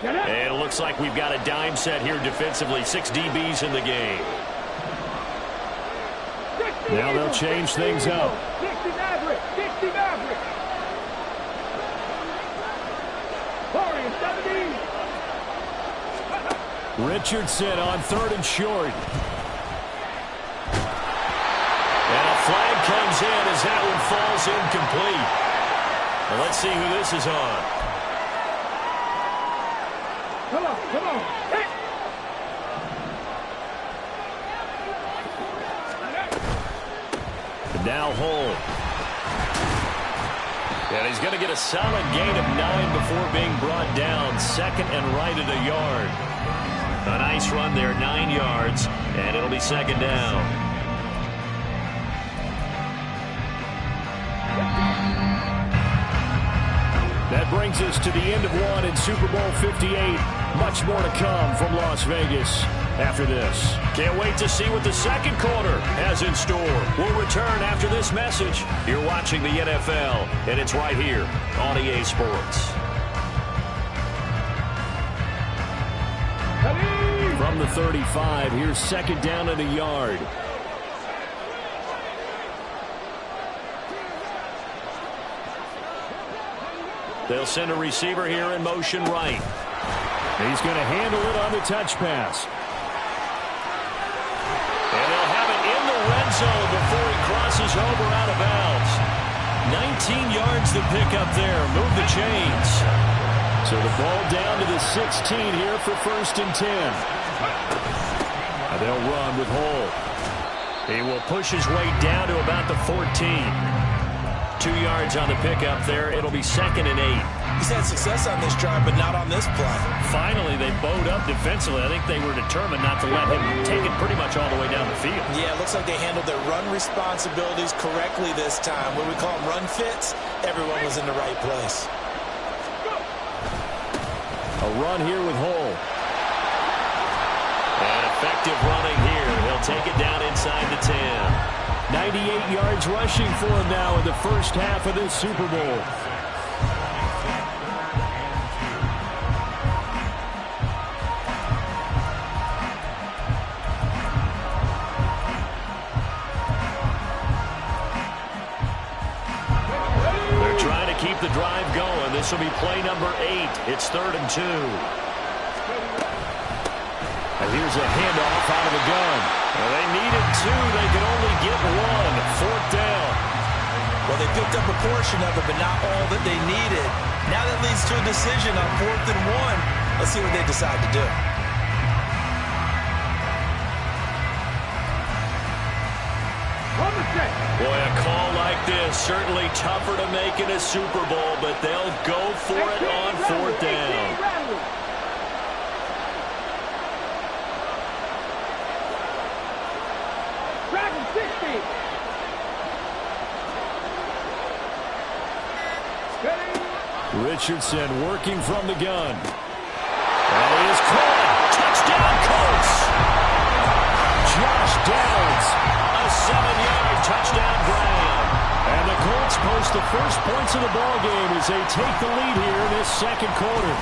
And it looks like we've got a dime set here defensively. 6 DBs in the game. Now they'll change things up. Richardson on 3rd and short. And a flag comes in as that one falls incomplete. Well, let's see who this is on. Come on, come on. Hey. Now Hole. And he's going to get a solid gain of 9 before being brought down. 2nd and right at a yard. A nice run there, 9 yards, and it'll be 2nd down. That brings us to the end of one in Super Bowl 58. Much more to come from Las Vegas after this. Can't wait to see what the second quarter has in store. We'll return after this message. You're watching the NFL, and it's right here on EA Sports. From the 35, here's 2nd down and a yard. They'll send a receiver here in motion right. He's going to handle it on the touch pass. And they'll have it in the red zone before he crosses over out of bounds. 19 yards to pick up there. Move the chains. So the ball down to the 16 here for 1st and 10. They'll run with Hole. He will push his way down to about the 14. 2 yards on the pickup there. It'll be 2nd and 8. He's had success on this drive, but not on this play. Finally, they bowed up defensively. I think they were determined not to let him take it pretty much all the way down the field. Yeah, it looks like they handled their run responsibilities correctly this time. What we call them run fits, everyone was in the right place. A run here with Hole. And effective running here. He'll take it down inside the 10. 98 yards rushing for him now in the first half of this Super Bowl. They're trying to keep the drive going. This will be play number 8. It's 3rd and 2. And here's a handoff out of the gun. Well, they needed 2. They could only get 1. 4th down. Well, they picked up a portion of it, but not all that they needed. Now that leads to a decision on 4th and 1. Let's see what they decide to do. Boy, a call like this, certainly tougher to make in a Super Bowl, but they'll go for it on 4th down. Richardson working from the gun. And he is caught. Touchdown, Colts! Josh Downs. A 7-yard touchdown grab. And the Colts post the first points of the ball game as they take the lead here in this second quarter.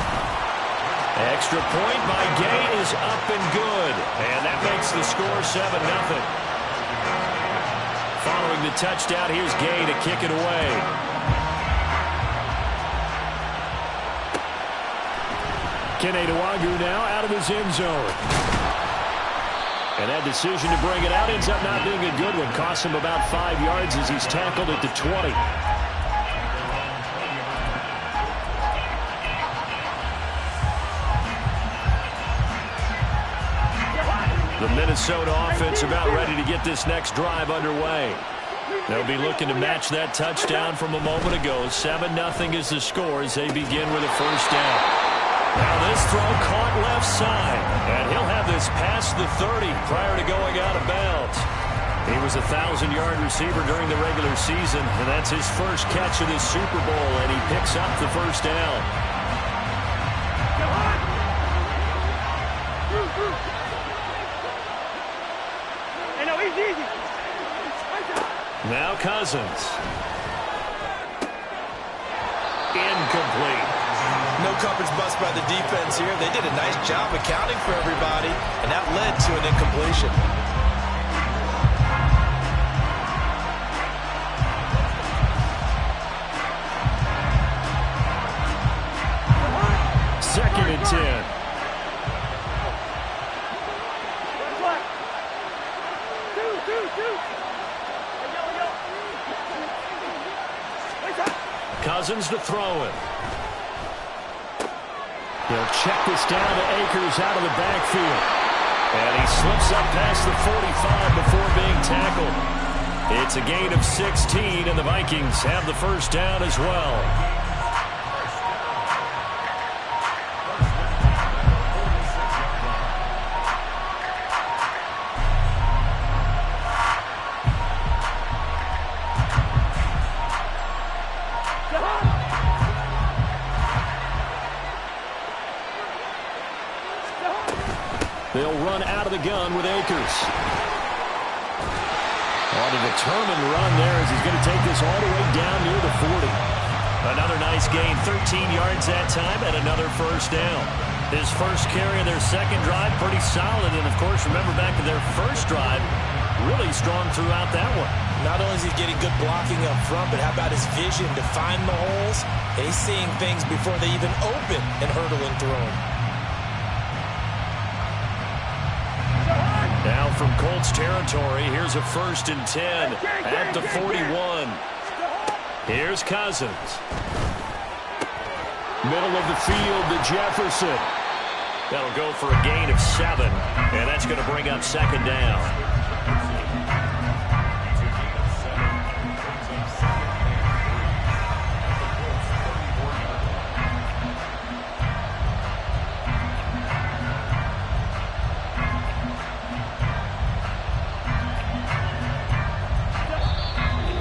Extra point by Gay is up and good. And that makes the score 7-0. Following the touchdown, here's Gay to kick it away. Keneduagu now out of his end zone. And that decision to bring it out ends up not being a good one. Costs him about 5 yards as he's tackled at the 20. The Minnesota offense about ready to get this next drive underway. They'll be looking to match that touchdown from a moment ago. 7-0 is the score as they begin with a first down. Now this throw caught left side, and he'll have this past the 30 prior to going out of bounds. He was a 1,000-yard receiver during the regular season, and that's his first catch of this Super Bowl, and he picks up the first down. Now Cousins. Incomplete. No coverage bust by the defense here. They did a nice job accounting for everybody, and that led to an incompletion. Second and 10. Cousins to throw it. They'll check this down to Akers out of the backfield. And he slips up past the 45 before being tackled. It's a gain of 16, and the Vikings have the first down as well. They'll run out of the gun with Akers. On a determined run there as he's going to take this all the way down near the 40. Another nice gain, 13 yards that time, and another first down. His first carry of their second drive, pretty solid. And, of course, remember back to their first drive, really strong throughout that one. Not only is he getting good blocking up front, but how about his vision to find the holes? And he's seeing things before they even open and hurdling through them. Now from Colts territory, here's a 1st and 10 at the 41. Here's Cousins. Middle of the field to Jefferson. That'll go for a gain of 7, and that's going to bring up second down.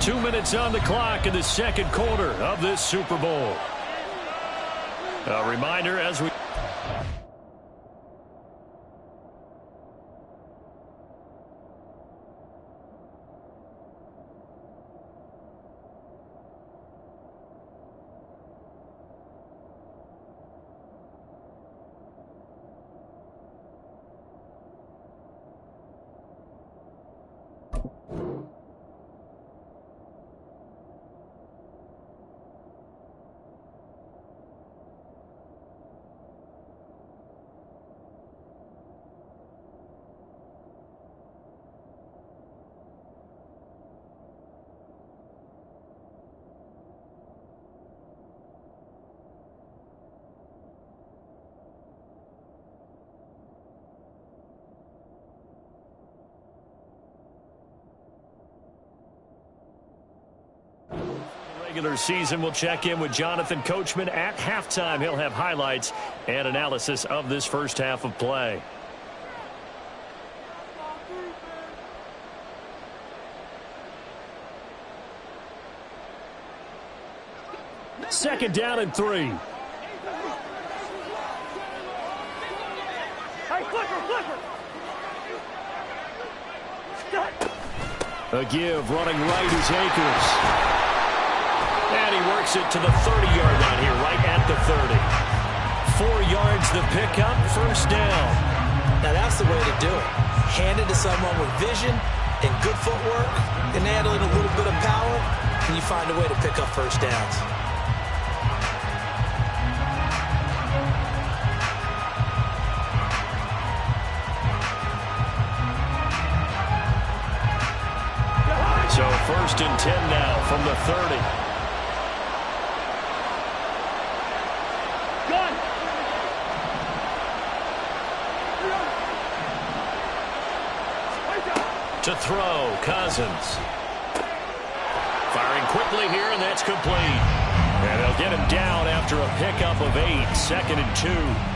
Two minutes on the clock in the second quarter of this Super Bowl. A reminder as we... Regular season, we'll check in with Jonathan Coachman at halftime. He'll have highlights and analysis of this first half of play. Second down and 3. A give running right is Akers. And he works it to the 30-yard line here, right at the 30. 4 yards the pickup, first down. Now that's the way to do it. Hand it to someone with vision and good footwork, and add in a little bit of power, and you find a way to pick up first downs. So 1st and 10 now from the 30. To throw, Cousins. Firing quickly here, and that's complete. And they'll get him down after a pickup of 8, 2nd and 2.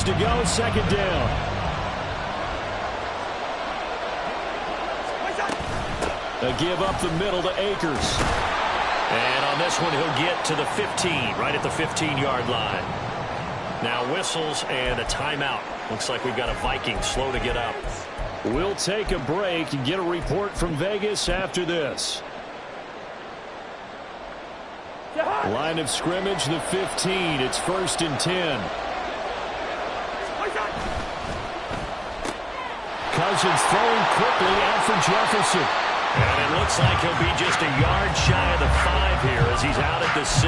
To go, second down. A give up the middle to Akers. And on this one, he'll get to the 15, right at the 15-yard line. Now whistles and a timeout. Looks like we've got a Viking slow to get up. We'll take a break and get a report from Vegas after this. Line of scrimmage, the 15. It's 1st and 10. Cousins throwing quickly out for Jefferson. And it looks like he'll be just a yard shy of the 5 here as he's out at the 6.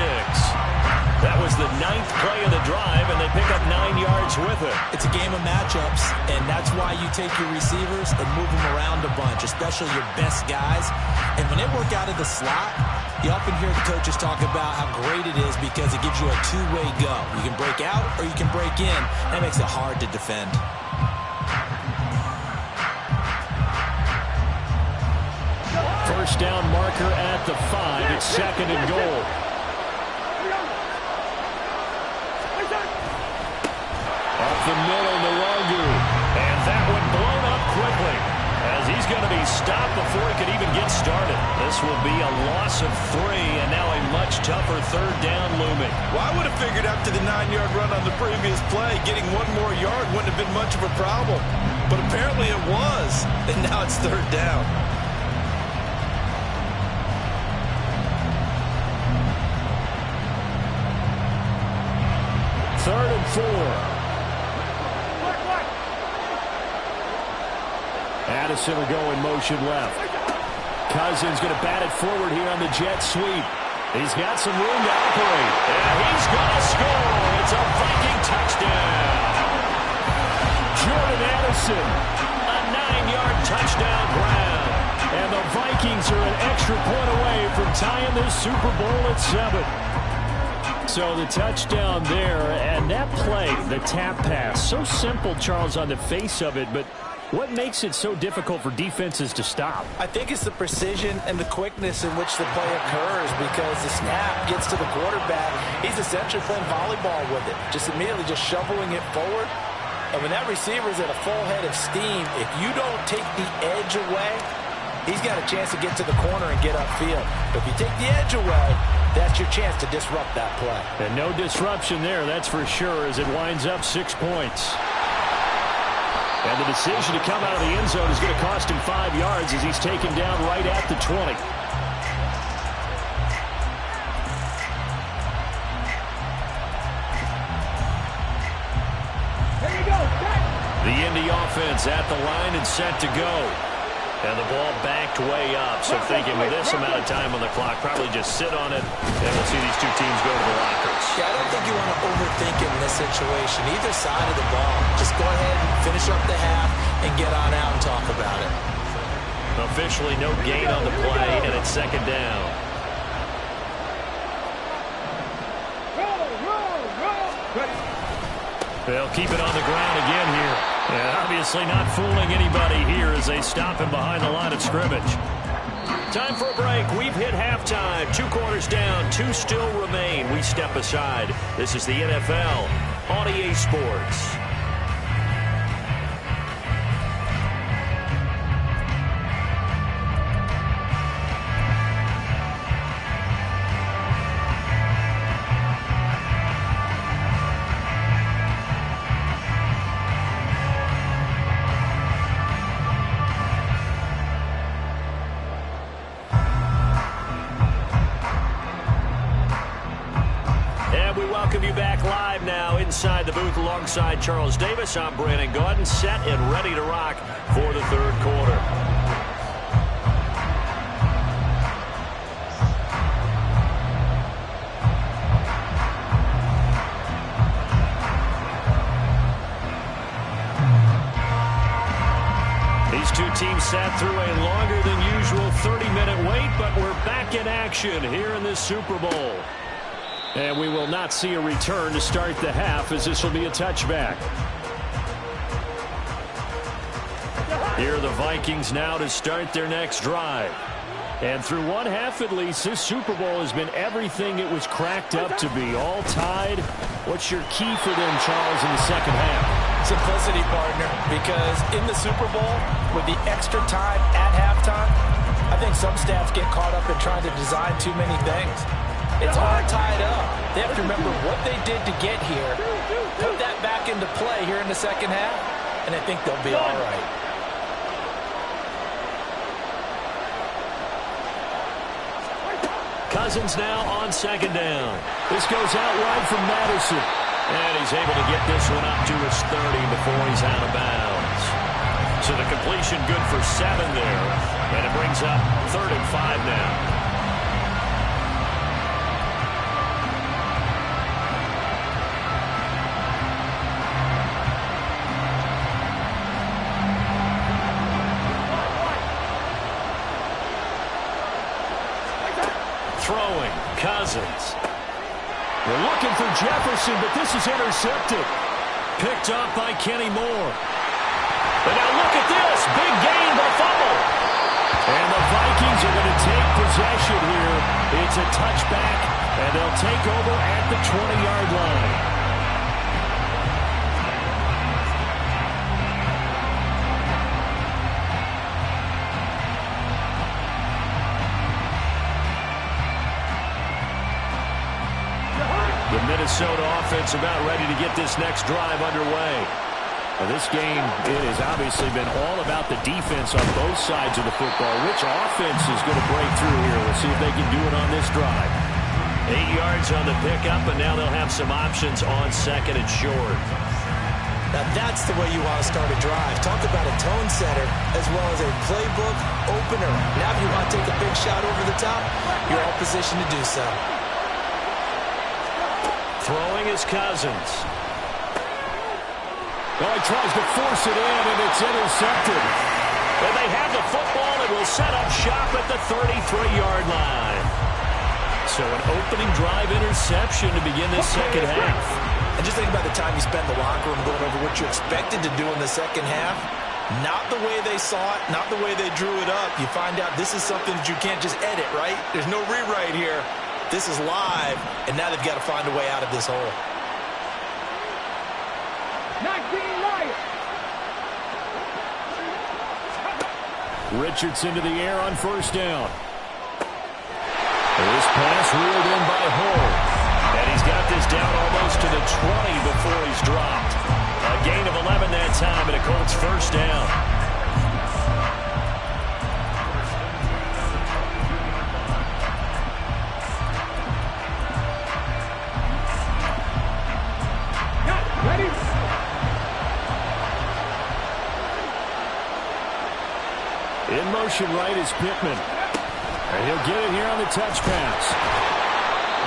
That was the 9th play of the drive, and they pick up 9 yards with it. It's a game of matchups, and that's why you take your receivers and move them around a bunch, especially your best guys. And when they work out of the slot, you often hear the coaches talk about how great it is because it gives you a two-way go. You can break out or you can break in. That makes it hard to defend. First down marker at the 5. It's 2nd and goal. Up the middle, Nwangu. And that one blown up quickly as he's going to be stopped before he could even get started. This will be a loss of 3 and now a much tougher 3rd down looming. Well, I would have figured after the 9-yard run on the previous play, getting 1 more yard wouldn't have been much of a problem. But apparently it was, and now it's 3rd down. Third and 4. Addison will go in motion left. Cousins going to bat it forward here on the jet sweep. He's got some room to operate. And he's going to score. It's a Viking touchdown. Jordan Addison. A 9-yard touchdown grab. And the Vikings are an extra point away from tying this Super Bowl at 7. So the touchdown there, and that play, the tap pass, so simple, Charles, on the face of it, but what makes it so difficult for defenses to stop? I think it's the precision and the quickness in which the play occurs because the snap gets to the quarterback. He's essentially playing volleyball with it, just immediately just shoveling it forward. And when that receiver's at a full head of steam, if you don't take the edge away, he's got a chance to get to the corner and get upfield. But if you take the edge away, that's your chance to disrupt that play. And no disruption there, that's for sure, as it winds up 6 points. And the decision to come out of the end zone is going to cost him 5 yards as he's taken down right at the 20. Here you go. The Indy offense at the line and set to go. And the ball backed way up. So thinking with this amount of time on the clock, probably just sit on it, and we'll see these two teams go to the lockers. Yeah, I don't think you want to overthink it in this situation. Either side of the ball. Just go ahead and finish up the half and get on out and talk about it. Officially no gain on the play, and it's 2nd down. They'll keep it on the ground again here. And obviously not fooling anybody here as they stop him behind the line of scrimmage. Time for a break. We've hit halftime. 2 quarters down. 2 still remain. We step aside. This is the NFL on EA Sports. Inside the booth alongside Charles Davis, I'm Brandon Gaudin, set and ready to rock for the 3rd quarter. These two teams sat through a longer than usual 30-minute wait, but we're back in action here in this Super Bowl. And we will not see a return to start the half, as this will be a touchback. Here are the Vikings now to start their next drive. And through one half at least, this Super Bowl has been everything it was cracked up to be. All tied. What's your key for them, Charles, in the second half? Simplicity, partner, because in the Super Bowl, with the extra time at halftime, I think some staffs get caught up in trying to design too many things. It's all tied up. They have to remember what they did to get here, put that back into play here in the second half, and I think they'll be all right. Cousins now on second down. This goes out wide from Madison. And he's able to get this one up to his 30 before he's out of bounds. So the completion good for 7 there. And it brings up 3rd and 5 now. Throwing, Cousins. They're looking for Jefferson, but this is intercepted. Picked up by Kenny Moore. But now look at this. Big gain, the fumble. And the Vikings are going to take possession here. It's a touchback, and they'll take over at the 20-yard line. The Minnesota offense about ready to get this next drive underway. Well, this game, it has obviously been all about the defense on both sides of the football. Which offense is going to break through here? We'll see if they can do it on this drive. 8 yards on the pickup, and now they'll have some options on 2nd and short. Now that's the way you want to start a drive. Talk about a tone setter as well as a playbook opener. Now if you want to take a big shot over the top, you're all positioned to do so. Throwing is Cousins. Oh, he tries to force it in, and it's intercepted. And they have the football and will set up shop at the 33-yard line. So an opening drive interception to begin this second half. And just think about the time you spent in the locker room going over what you expected to do in the second half. Not the way they saw it, not the way they drew it up. You find out this is something that you can't just edit, right? There's no rewrite here. This is live, and now they've got to find a way out of this hole. 19 Lions. Richardson to the air on first down. This pass reeled in by Hull. And he's got this down almost to the 20 before he's dropped. A gain of 11 that time, and a Colts first down. In motion right is Pittman. And he'll get it here on the touch pass.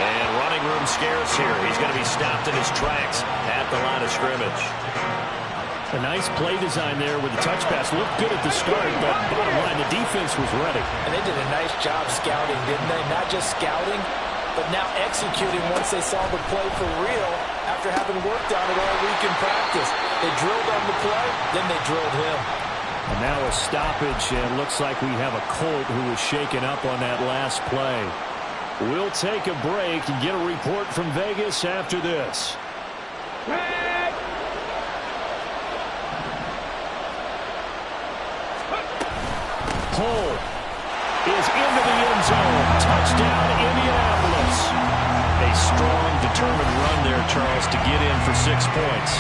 And running room scarce here. He's going to be stopped in his tracks at the line of scrimmage. A nice play design there with the touch pass. Looked good at the start, but bottom line, the defense was ready. And they did a nice job scouting, didn't they? Not just scouting, but now executing once they saw the play for real after having worked on it all week in practice. They drilled on the play, then they drilled him. And now a stoppage, and looks like we have a Colt who was shaken up on that last play. We'll take a break and get a report from Vegas after this. Hull is into the end zone. Touchdown, Indianapolis. A strong, determined run there, Charles, to get in for 6 points.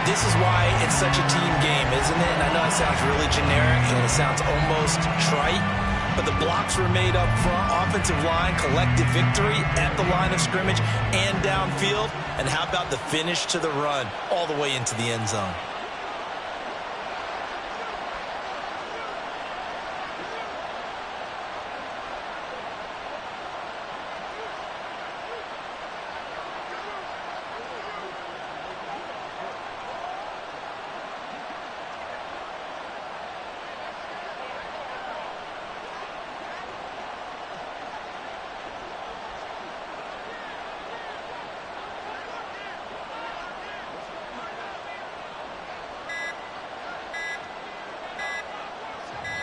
This is why it's such a team game, isn't it? And I know it sounds really generic and it sounds almost trite, but the blocks were made up front, offensive line, collective victory at the line of scrimmage and downfield. And how about the finish to the run all the way into the end zone?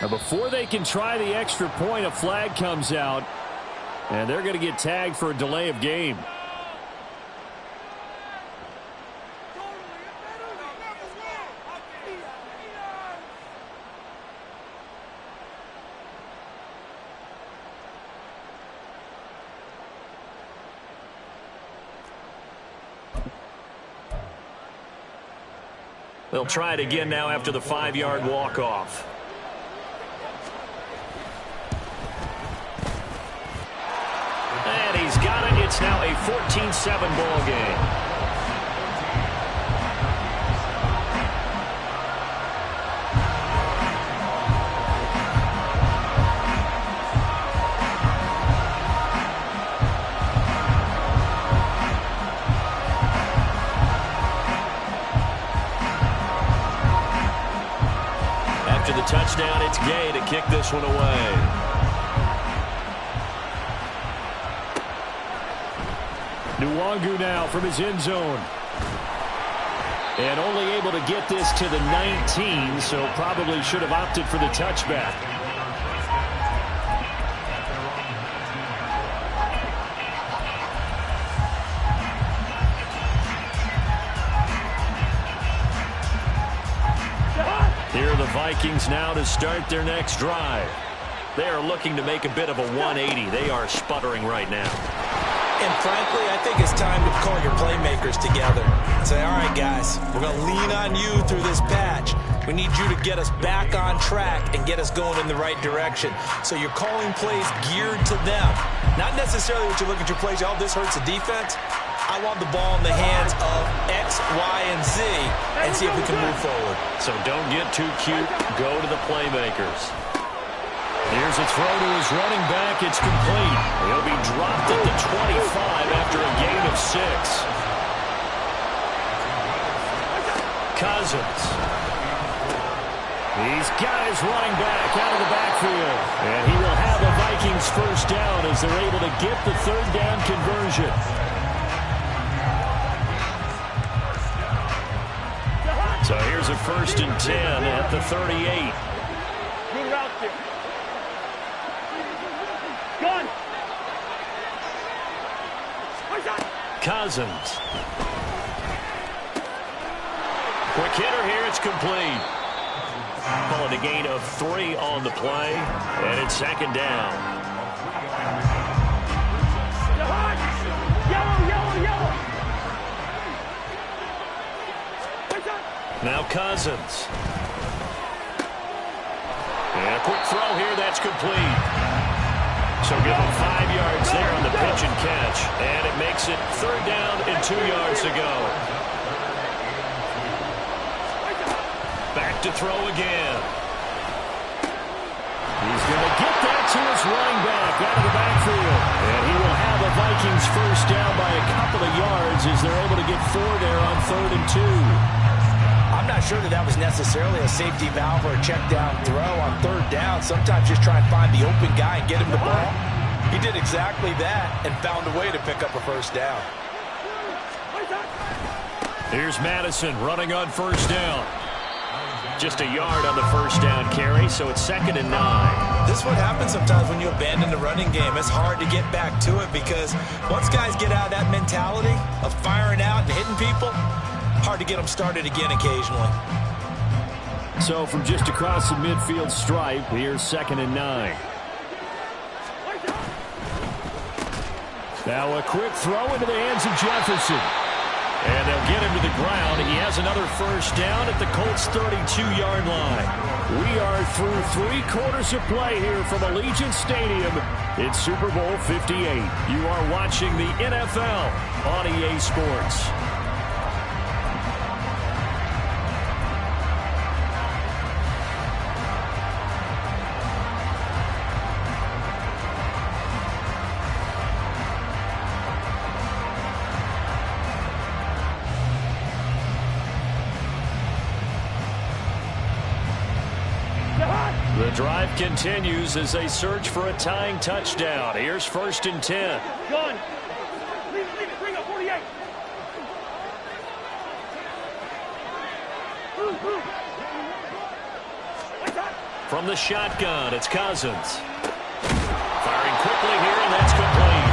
Now before they can try the extra point, a flag comes out, and they're going to get tagged for a delay of game. They'll try it again now after the 5-yard walk-off. And he's got it. It's now a 14-7 ball game. After the touchdown, it's Gay to kick this one away. Nwangu now from his end zone. And only able to get this to the 19, so probably should have opted for the touchback. Here are the Vikings now to start their next drive. They are looking to make a bit of a 180. They are sputtering right now. And frankly, I think it's time to call your playmakers together and say, all right, guys, we're going to lean on you through this patch. We need you to get us back on track and get us going in the right direction. So you're calling plays geared to them. Not necessarily what you look at your plays, oh, this hurts the defense. I want the ball in the hands of X, Y, and Z and see if we can move forward. So don't get too cute. Go to the playmakers. Here's a throw to his running back. It's complete. He'll be dropped at the 25 after a gain of 6. Cousins. He's got his running back out of the backfield. And he will have the Vikings first down as they're able to get the third down conversion. So here's a 1st and 10 at the 38. Good route there. Gun. Cousins. Quick hitter here. It's complete. Calling a gain of 3 on the play. And it's 2nd down. Yellow. Now Cousins. And a quick throw here. That's complete. So give him 5 yards there on the pitch and catch. And it makes it 3rd down and 2 yards to go. Back to throw again. He's going to get that to his running back out of the backfield. And he will have the Vikings first down by a couple of yards as they're able to get 4 there on 3rd and 2. I'm not sure that was necessarily a safety valve or a check down throw on 3rd down. Sometimes just try and find the open guy and get him the ball. He did exactly that and found a way to pick up a first down. Here's Madison running on 1st down. Just a yard on the 1st down carry, so it's 2nd and 9. This is what happens sometimes when you abandon the running game. It's hard to get back to it because once guys get out of that mentality of firing out and hitting people, hard to get them started again occasionally. So from just across the midfield stripe, here's 2nd and 9. Now a quick throw into the hands of Jefferson. And they'll get him to the ground. He has another first down at the Colts' 32-yard line. We are through 3 quarters of play here from Allegiant Stadium. It's Super Bowl 58. You are watching the NFL on EA Sports. The drive continues as they search for a tying touchdown. Here's 1st and 10. Gun. Leave it. Bring up 48. From the shotgun, it's Cousins. Firing quickly here, and that's complete.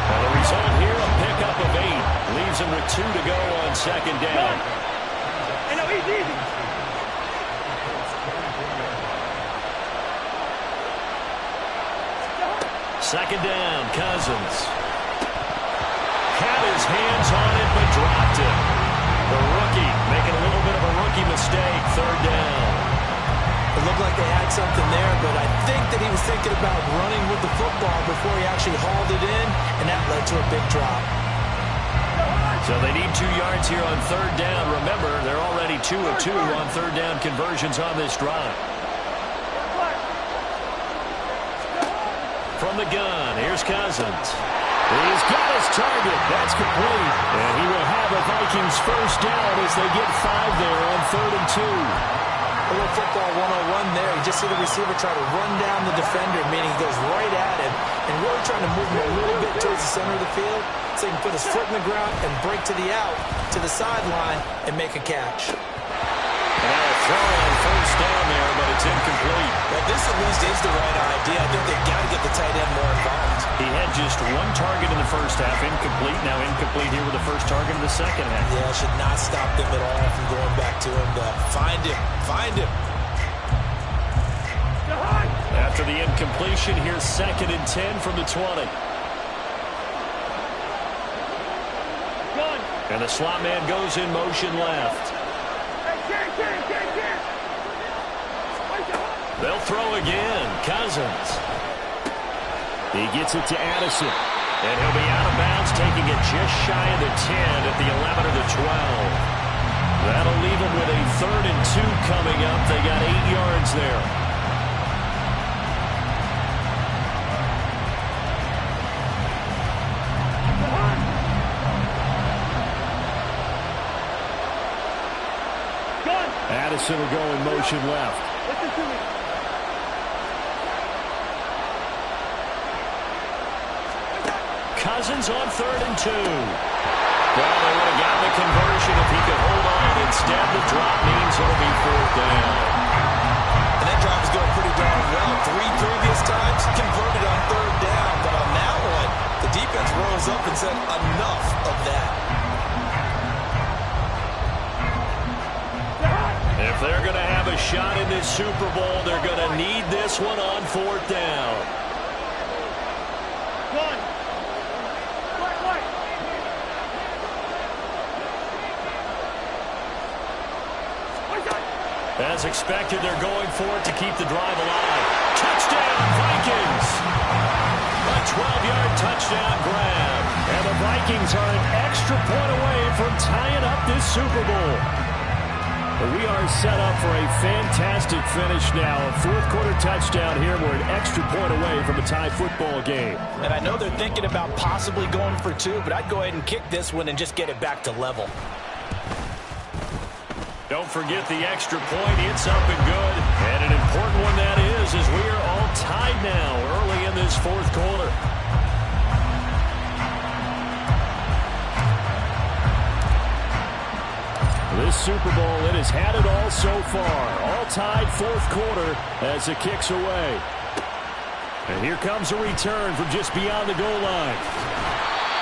And the result here, a pickup of 8. Leaves him with 2 to go on 2nd down. And now he's easy. Second down, Cousins. Had his hands on it, but dropped it. The rookie making a little bit of a rookie mistake. Third down. It looked like they had something there, but I think that he was thinking about running with the football before he actually hauled it in, and that led to a big drop. So they need 2 yards here on third down. Remember, they're already 2 of 2 on third down conversions on this drive. From the gun, here's Cousins. He's got his target. That's complete. And he will have a Vikings first down as they get 5 there on 3rd and 2. A little football 101 there. You just see the receiver try to run down the defender, meaning he goes right at him and really trying to move him a little bit towards the center of the field so he can put his foot in the ground and break to the out, to the sideline, and make a catch. And now a throw on first down there, but it's incomplete. Well, this at least is the right idea. I think they've got to get the tight end more involved. He had just 1 target in the first half, incomplete. Now incomplete here with the first target in the second half. Yeah, should not stop them at all from going back to him. Find him. Find him. After the incompletion, here's 2nd and 10 from the 20. And the slot man goes in motion left. They'll throw again. Cousins. He gets it to Addison. And he'll be out of bounds, taking it just shy of the 10 at the 11 or the 12. That'll leave them with a 3rd and 2 coming up. They got 8 yards there. Addison will go in motion left. Listen to me. Cousins on 3rd and 2. Well, they would have gotten the conversion if he could hold on. Instead, the drop means it'll be 4th down. And that drop is going pretty darn well. 3 previous times converted on 3rd down. But on that one, the defense rose up and said, enough of that. If they're going to have a shot in this Super Bowl, they're going to need this one on 4th down. As expected, they're going for it to keep the drive alive. Touchdown, Vikings! A 12-yard touchdown grab. And the Vikings are an extra point away from tying up this Super Bowl. We are set up for a fantastic finish now. A 4th quarter touchdown here. We're an extra point away from a tie football game. And I know they're thinking about possibly going for 2, but I'd go ahead and kick this one and just get it back to level. Don't forget the extra point. It's up and good. And an important one that is, as we are all tied now early in this 4th quarter. This Super Bowl, it has had it all so far. All tied 4th quarter as it kicks away. And here comes a return from just beyond the goal line.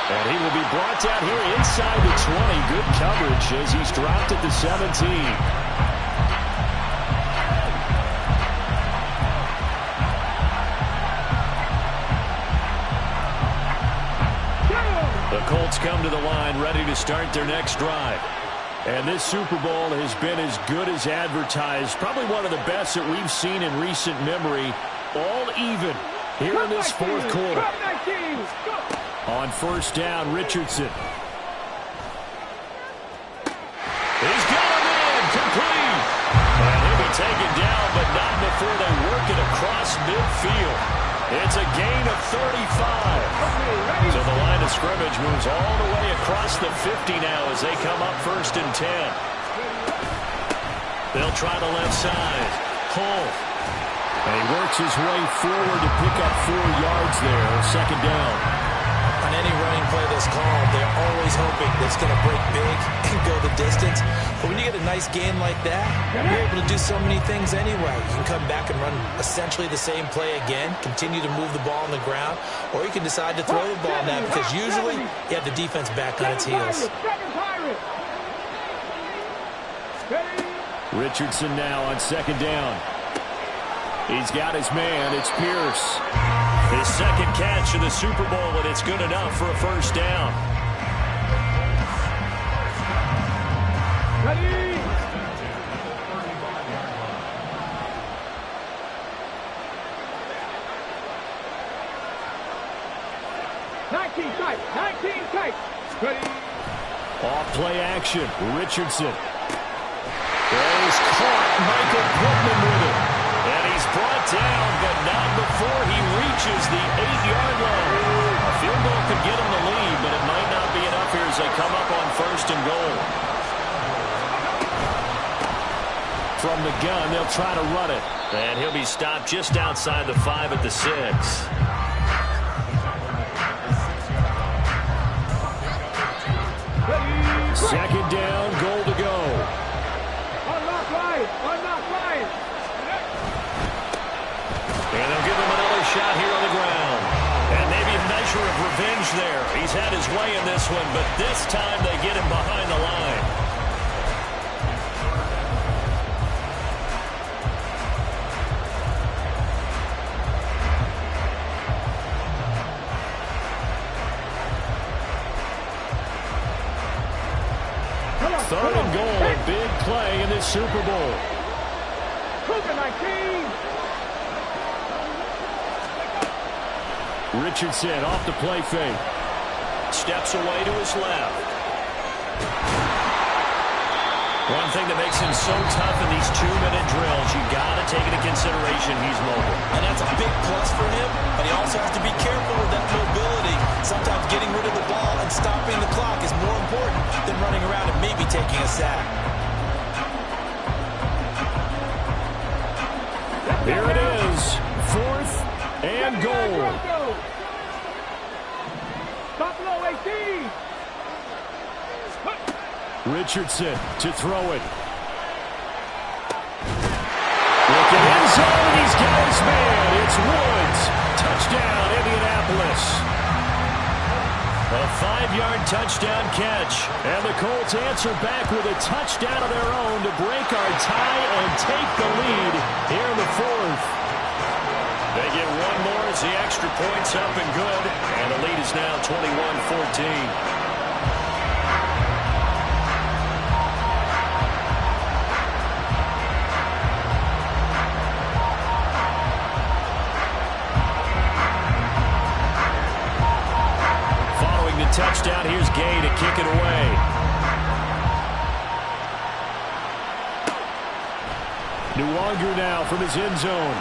And he will be brought down here inside the 20. Good coverage as he's dropped at the 17. The Colts come to the line ready to start their next drive. And this Super Bowl has been as good as advertised. Probably one of the best that we've seen in recent memory. All even here in this 4th quarter. On 1st down, Richardson. He's got him in, complete. And he'll be taken down, but not before they work it across midfield. It's a gain of 35. So the line of scrimmage moves all the way across the 50 now as they come up 1st and 10. They'll try the left side. Hull. And he works his way forward to pick up 4 yards there. 2nd down. On any running play that's called, they're always hoping that it's going to break big and go the distance. But when you get a nice gain like that, you're able to do so many things anyway. You can come back and run essentially the same play again, continue to move the ball on the ground, or you can decide to throw the ball now because usually you have the defense back on its heels. Richardson now on 2nd down. He's got his man. It's Pierce. His 2nd catch in the Super Bowl, and it's good enough for a 1st down. 18 tight. Ready. Off play action. Richardson. He's caught. Michael Pittman with it. And he's brought down, but not before he reaches the 8-yard line. A field goal could get him the lead, but it might not be enough here as they come up on 1st and goal. From the gun, they'll try to run it. And he'll be stopped just outside the 5 at the 6. Second down, goal to go. Unlock line. Unlock line. And they'll give him another shot here on the ground. And maybe a measure of revenge there. He's had his way in this one, but this time they get him behind the line. Third and goal, a big play in this Super Bowl. Cooper 19. Richardson off the play fake. Steps away to his left. One thing that makes him so tough in these 2-minute drills, you got to take into consideration he's mobile. And that's a big plus for him, but he also has to be careful with that mobility. Sometimes getting rid of the ball and stopping the clock is more important than running around and maybe taking a sack. Here it is, 4th and goal. Top low 18. Richardson to throw it. Looking end zone, and he's got his man. It's Woods. Touchdown, Indianapolis. A 5-yard touchdown catch. And the Colts answer back with a touchdown of their own to break our tie and take the lead here in the 4th. They get one more as the extra point's up and good. And the lead is now 21-14. Touchdown, here's Gay to kick it away. Nuwanger now from his end zone.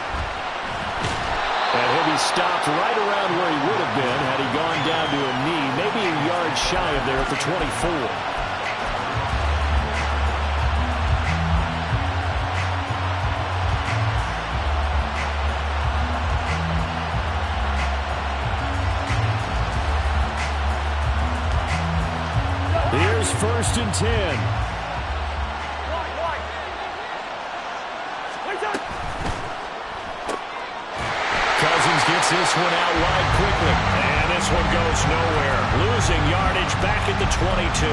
And he'll be stopped right around where he would have been had he gone down to a knee, maybe a yard shy of there at the 24. Here's 1st and 10. Cousins gets this one out wide quickly. And this one goes nowhere. Losing yardage back at the 22.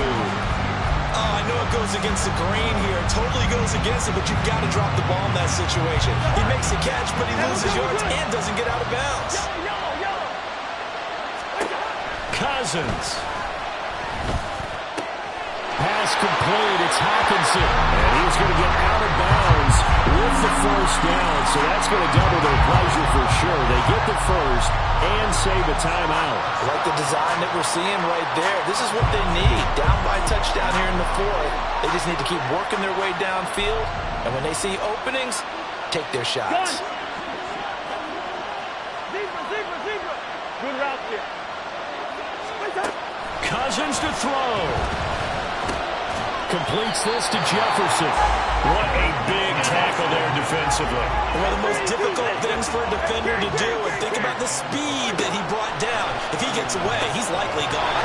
Oh, I know it goes against the grain here. Totally goes against it, but you've got to drop the ball in that situation. He makes the catch, but he loses yards and doesn't get out of bounds. Cousins. Pass complete. It's Hawkinson. And he's going to get out of bounds with the 1st down. So that's going to double their pleasure for sure. They get the 1st and save a timeout. Like the design that we're seeing right there. This is what they need. Down by touchdown here in the 4th. They just need to keep working their way downfield. And when they see openings, take their shots. Zebra. Good route here. Cousins to throw. Completes this to Jefferson. What a big tackle there defensively. One of the most difficult things for a defender to do. And think about the speed that he brought down. If he gets away, he's likely gone.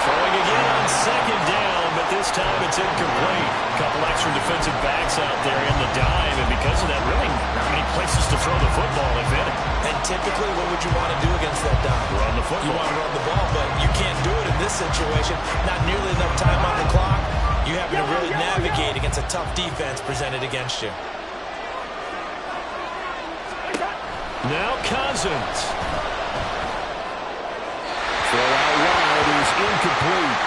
Throwing again on 2nd down, but this time it's incomplete. A couple extra defensive backs out there in the dime, and because of that, really not many places to throw the football, if any. And typically, what would you want to do against that dime? Run the football. You want to run the ball, but you can't do it in this situation. Not nearly enough time on the clock. You have to really navigate against a tough defense presented against you. Now Cousins. Throw out wide is incomplete.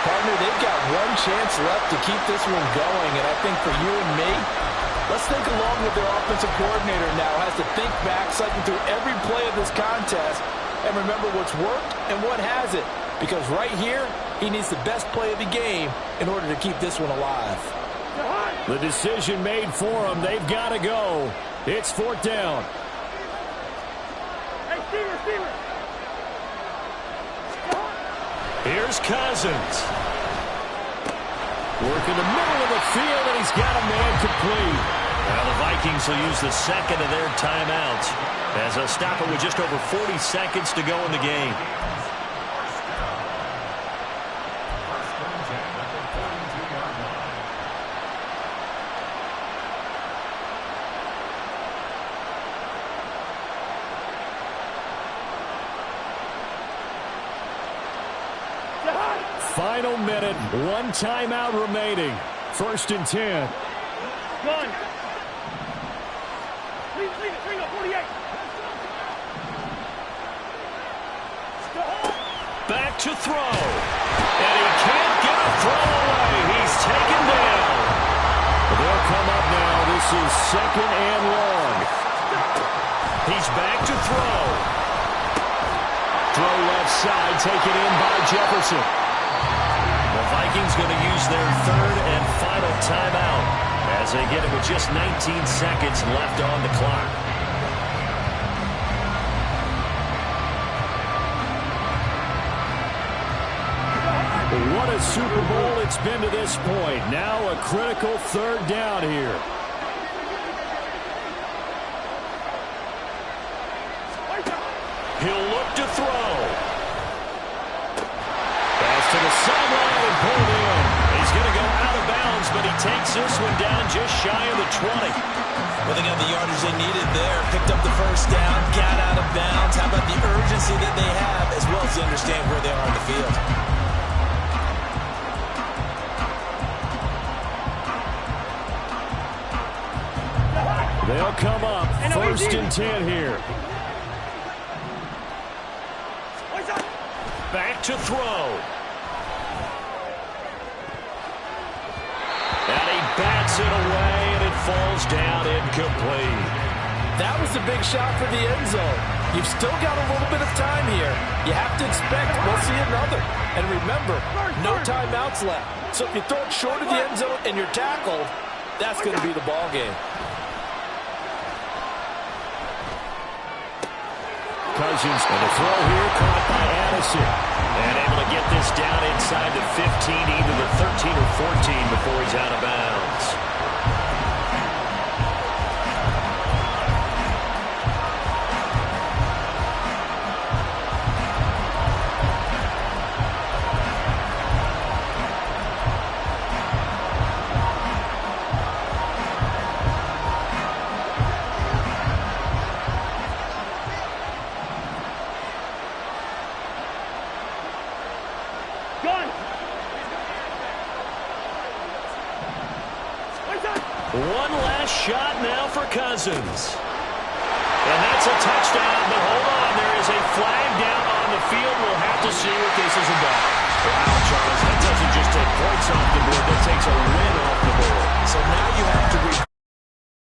Partner, they've got one chance left to keep this one going, and I think for you and me, let's think along with their offensive coordinator now. Has to think back, cycling through every play of this contest, and remember what's worked and what hasn't. Because right here, he needs the best play of the game in order to keep this one alive. The decision made for them. They've got to go. It's 4th down. Hey, receiver. Here's Cousins. Working the middle of the field, and he's got a man complete. Well, the Vikings will use the second of their timeouts as they'll stop it with just over 40 seconds to go in the game. Final minute, 1 timeout remaining. 1st and 10. Gun. Leave it, 48. Back to throw. And he can't get a throw away. He's taken down. They'll come up now. This is 2nd and long. He's back to throw. Throw left side, taken in by Jefferson. The Vikings going to use their 3rd and final timeout as they get it with just 19 seconds left on the clock. What a Super Bowl it's been to this point. Now a critical 3rd down here. He'll look to throw. Pass to the sideline and pulled in. He's going to go out of bounds, but he takes this one down just shy of the 20. Well, they got the yardage they needed there. Picked up the 1st down, got out of bounds. How about the urgency that they have, as well as they understand where they are on the field? They'll come up 1st and 10 here. Back to throw. And he bats it away, and it falls down incomplete. That was a big shot for the end zone. You've still got a little bit of time here. You have to expect we'll see another. And remember, no timeouts left. So if you throw it short of the end zone and you're tackled, that's going to be the ball game. Cousins and a throw here caught by Addison. And able to get this down inside the 15, either the 13 or 14 before he's out of bounds. One last shot now for Cousins. And that's a touchdown, but hold on, there is a flag down on the field. We'll have to see what this is about. Wow, Charles, that doesn't just take points off the board, that takes a win off the board. So now you have to